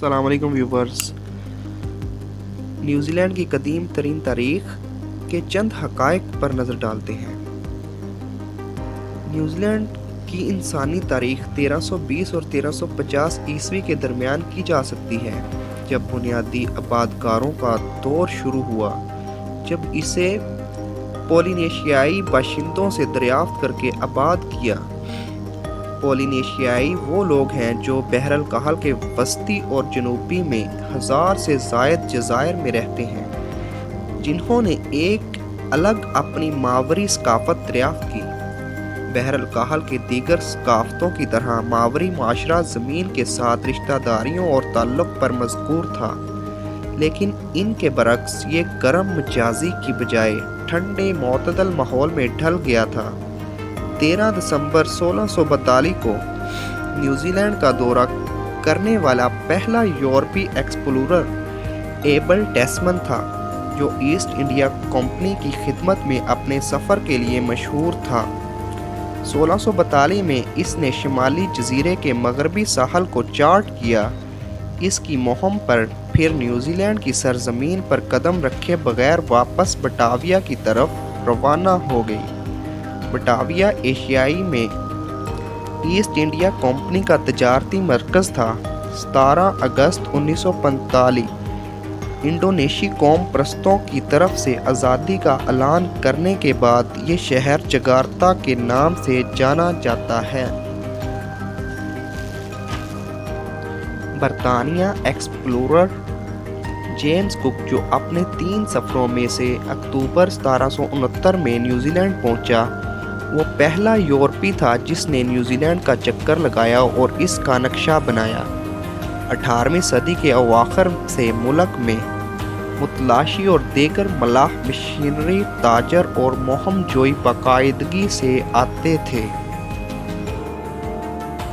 अस्सलाम वालेकुम viewers. New Zealand की कदीम तरीन तारीख के चंद हक़ाइक़ पर नज़र डालते हैं। न्यूजीलैंड की इंसानी तारीख 1320 और 1350 ईस्वी के दरमियान की जा सकती है, जब बुनियादी आबादकारों का दौर शुरू हुआ, जब इसे पोलिनेशियाई बाशिंदों से दरियाफ्त करके आबाद किया। पोलिनेशियाई वो लोग हैं जो बहरल कहल के वस्ती और जनूबी में 1000 से ज़ायद जज़ायर में रहते हैं, जिन्होंने एक अलग अपनी मावरी सकाफ़त दरियाफ्त की। बहरल कहल के दीगर सकाफ़तों की तरह मावरी माशरा ज़मीन के साथ रिश्तेदारियों और ताल्लुक़ पर मज़कूर था, लेकिन इनके बरक्स ये गर्म मजाजी की बजाय ठंडे मोतदल माहौल में ढल गया था। 13 दिसंबर 1642 को न्यूजीलैंड का दौरा करने वाला पहला यूरोपी एक्सप्लोरर एबल टैस्मन था, जो ईस्ट इंडिया कंपनी की खिदमत में अपने सफ़र के लिए मशहूर था। 1642 में इसने शिमाली जजीरे के मगरबी साहल को चार्ट किया। इसकी मुहिम पर फिर न्यूजीलैंड की सरजमीन पर कदम रखे बगैर वापस बटाविया की तरफ रवाना हो गई। बटाविया एशियाई में ईस्ट इंडिया कंपनी का तजारती मरकज़ था। 17 अगस्त 1945 इंडोनेशी कौम परस्तों की तरफ से आज़ादी का ऐलान करने के बाद ये शहर जकार्ता के नाम से जाना जाता है। बरतानिया एक्सप्लोरर जेम्स कुक, जो अपने 3 सफ़रों में से अक्टूबर 1769 में न्यूजीलैंड पहुंचा, वो पहला यूरोपी था जिसने न्यूजीलैंड का चक्कर लगाया और इसका नक्शा बनाया। 18वीं सदी के अवाखिर से मुल्क में मुतलाशी और दीगर मलाह मिशनरी ताजर और मुहिम जोई बाकायदगी से आते थे।